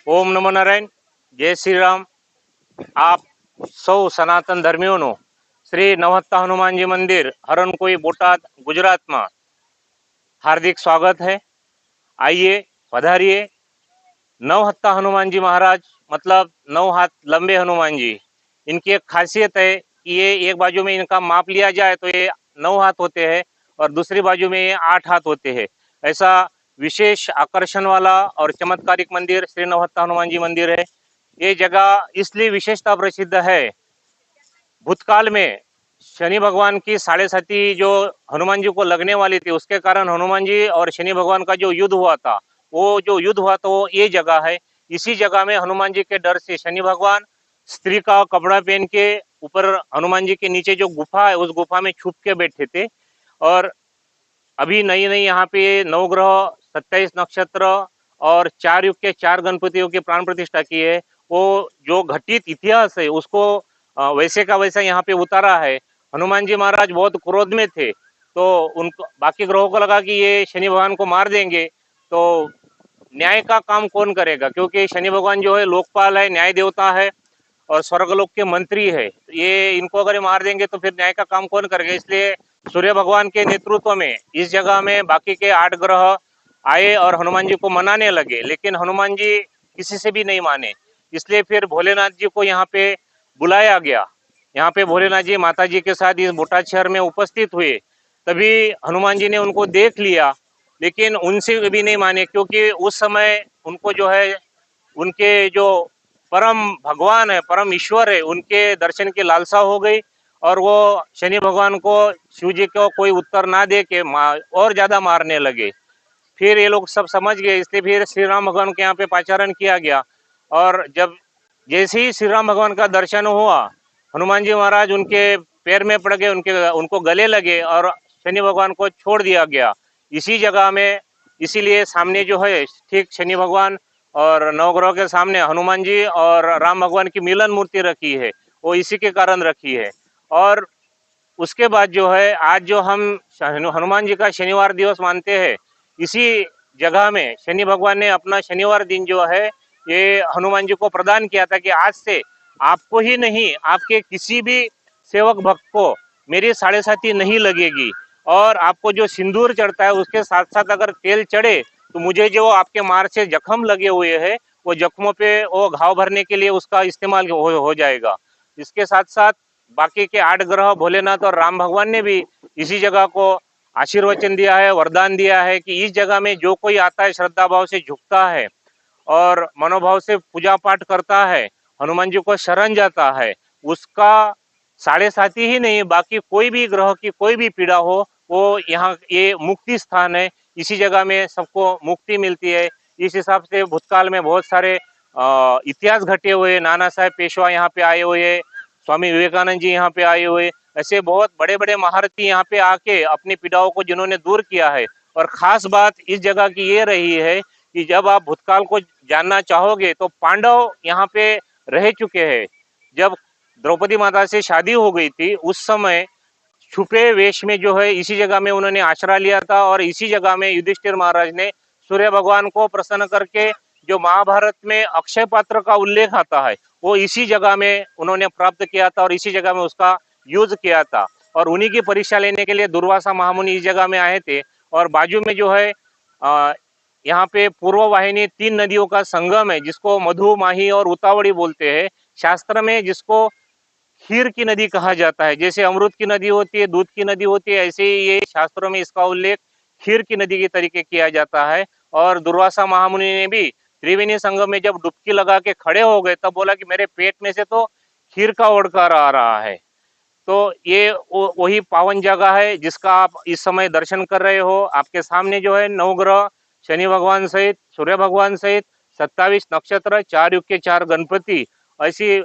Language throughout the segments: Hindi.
ઓમ નમો નારાયણ. જય શ્રી રામ. આપ સૌ સનાતન ધર્મીઓનું શ્રી નવહત્તા હનુમાનજી મંદિર હરણકોઈ બોટાદ गुजरात हार्दिक स्वागत है. आइए, पधारिए. नवहत्ता हनुमान जी महाराज मतलब 9 हाथ लंबे हनुमान जी. इनकी एक खासियत है कि ये एक बाजू में इनका माप लिया जाए तो ये 9 हाथ होते हैं और दूसरी बाजू में ये 8 हाथ होते हैं. ऐसा विशेष आकर्षण वाला और चमत्कारिक मंदिर श्री नवहत्ता हनुमान जी मंदिर है. ये जगह इसलिए विशेषता प्रसिद्ध है. भूतकाल में शनि भगवान की 7.5 जो हनुमान जी को लगने वाली थी, उसके कारण हनुमान जी और शनि भगवान का जो युद्ध हुआ था, वो जो युद्ध हुआ था वो ये जगह है. इसी जगह में हनुमान जी के डर से शनि भगवान स्त्री का कपड़ा पहन के ऊपर हनुमान जी के नीचे जो गुफा है उस गुफा में छुप के बैठे थे. और अभी नई नई यहाँ पे 9 ग्रह, 27 नक्षत्र और 4 युग के 4 गणपतियों की प्राण प्रतिष्ठा की है. वो जो घटित इतिहास है उसको वैसे का वैसा यहाँ पे उतारा है. हनुमान जी महाराज बहुत क्रोध में थे, तो उनको बाकी ग्रहों को लगा कि ये शनि भगवान को मार देंगे, तो न्याय का काम कौन करेगा, क्योंकि शनि भगवान जो है लोकपाल है, न्याय देवता है और स्वर्गलोक के मंत्री है. ये इनको अगर मार देंगे तो फिर न्याय का काम कौन करेगा. इसलिए सूर्य भगवान के नेतृत्व में इस जगह में बाकी के 8 ग्रह आए और हनुमान जी को मनाने लगे, लेकिन हनुमान जी किसी से भी नहीं माने. इसलिए फिर भोलेनाथ जी को यहाँ पे बुलाया गया. यहाँ पे भोलेनाथ जी माता जी के साथ इस बोटाद शहर में उपस्थित हुए. तभी हनुमान जी ने उनको देख लिया, लेकिन उनसे भी नहीं माने, क्योंकि उस समय उनको जो है उनके जो परम भगवान है, परम ईश्वर है, उनके दर्शन की लालसा हो गई और वो शनि भगवान को, शिव जी को कोई उत्तर ना दे के और ज्यादा मारने लगे. फिर ये लोग सब समझ गए, इसलिए फिर श्री राम भगवान के यहाँ पे पाचारण किया गया. और जब जैसे ही श्री राम भगवान का दर्शन हुआ, हनुमान जी महाराज उनके पैर में पड़ गए, उनको गले लगे और शनि भगवान को छोड़ दिया गया इसी जगह में. इसीलिए सामने जो है ठीक शनि भगवान और नवग्रह के सामने हनुमान जी और राम भगवान की मिलन मूर्ति रखी है, वो इसी के कारण रखी है. और उसके बाद जो है आज जो हम हनुमान जी का शनिवार दिवस मानते हैं, इसी जगह में शनि भगवान ने अपना शनिवार दिन जो है ये हनुमान जी को प्रदान किया था कि आज से आपको ही नहीं, आपके किसी भी सेवक भक्त को मेरी 7.5 नहीं लगेगी. और आपको जो सिंदूर चढ़ता है उसके साथ साथ अगर तेल चढ़े तो मुझे जो आपके मार से जख्म लगे हुए हैं वो जख्मों पे वो घाव भरने के लिए उसका इस्तेमाल हो जाएगा. इसके साथ साथ बाकी के 8 ग्रह भोलेनाथ और राम भगवान ने भी इसी जगह को आशीर्वचन दिया है, वरदान दिया है कि इस जगह में जो कोई आता है श्रद्धा भाव से झुकता है और मनोभाव से पूजा पाठ करता है, हनुमान जी को शरण जाता है, उसका 7.5 ही नहीं बाकी कोई भी ग्रह की कोई भी पीड़ा हो, वो यहाँ ये मुक्ति स्थान है. इसी जगह में सबको मुक्ति मिलती है. इस हिसाब से भूतकाल में बहुत सारे इतिहास घटे हुए. नाना साहेब पेशवा यहाँ पे आए हुए, स्वामी विवेकानंद जी यहाँ पे आए हुए, ऐसे बहुत बड़े बड़े महारथी यहाँ पे आके अपनी पीड़ाओं को जिन्होंने दूर किया है. और खास बात इस जगह की ये रही है कि जब आप भूतकाल को जानना चाहोगे तो पांडव यहाँ पे रह चुके हैं. जब द्रौपदी माता से शादी हो गई थी उस समय छुपे वेश में जो है इसी जगह में उन्होंने आश्रय लिया था और इसी जगह में युधिष्ठिर महाराज ने सूर्य भगवान को प्रसन्न करके जो महाभारत में अक्षय पात्र का उल्लेख आता है वो इसी जगह में उन्होंने प्राप्त किया था और इसी जगह में उसका यूज किया था. और उन्हीं की परीक्षा लेने के लिए दुर्वासा महामुनि इस जगह में आए थे. और बाजू में जो है यहाँ पे पूर्व वाहिनी 3 नदियों का संगम है जिसको मधु, माही और उतावड़ी बोलते हैं. शास्त्र में जिसको खीर की नदी कहा जाता है, जैसे अमृत की नदी होती है, दूध की नदी होती है, ऐसे ही ये शास्त्रों में इसका उल्लेख खीर की नदी के तरीके किया जाता है. और दुर्वासा महामुनि ने भी त्रिवेणी संगम में जब डुबकी लगा के खड़े हो गए तब बोला कि मेरे पेट में से तो खीर का ओडकार आ रहा है. तो ये वही पावन जगह है जिसका आप इस समय दर्शन कर रहे हो. आपके सामने जो है 9 ग्रह, शनि भगवान सहित, सूर्य भगवान सहित 27 नक्षत्र, 4 युग के 4 गणपति, ऐसी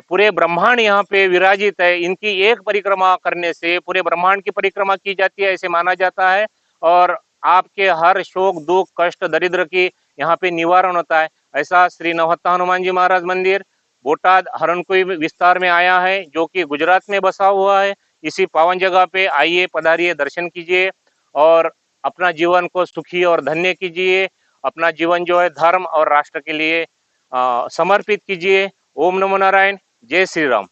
पूरे ब्रह्मांड यहाँ पे विराजित है. इनकी एक परिक्रमा करने से पूरे ब्रह्मांड की परिक्रमा की जाती है ऐसे माना जाता है. और आपके हर शोक, दुख, कष्ट, दरिद्र की यहाँ पे निवारण होता है. ऐसा श्री नवहत्ता हनुमान जी महाराज मंदिर बोटाद हरणकोई विस्तार में आया है, जो कि गुजरात में बसा हुआ है. इसी पावन जगह पे आइए, पधारिए, दर्शन कीजिए और अपना जीवन को सुखी और धन्य कीजिए. अपना जीवन जो है धर्म और राष्ट्र के लिए समर्पित कीजिए। ओम नमो नारायण। जय श्री राम।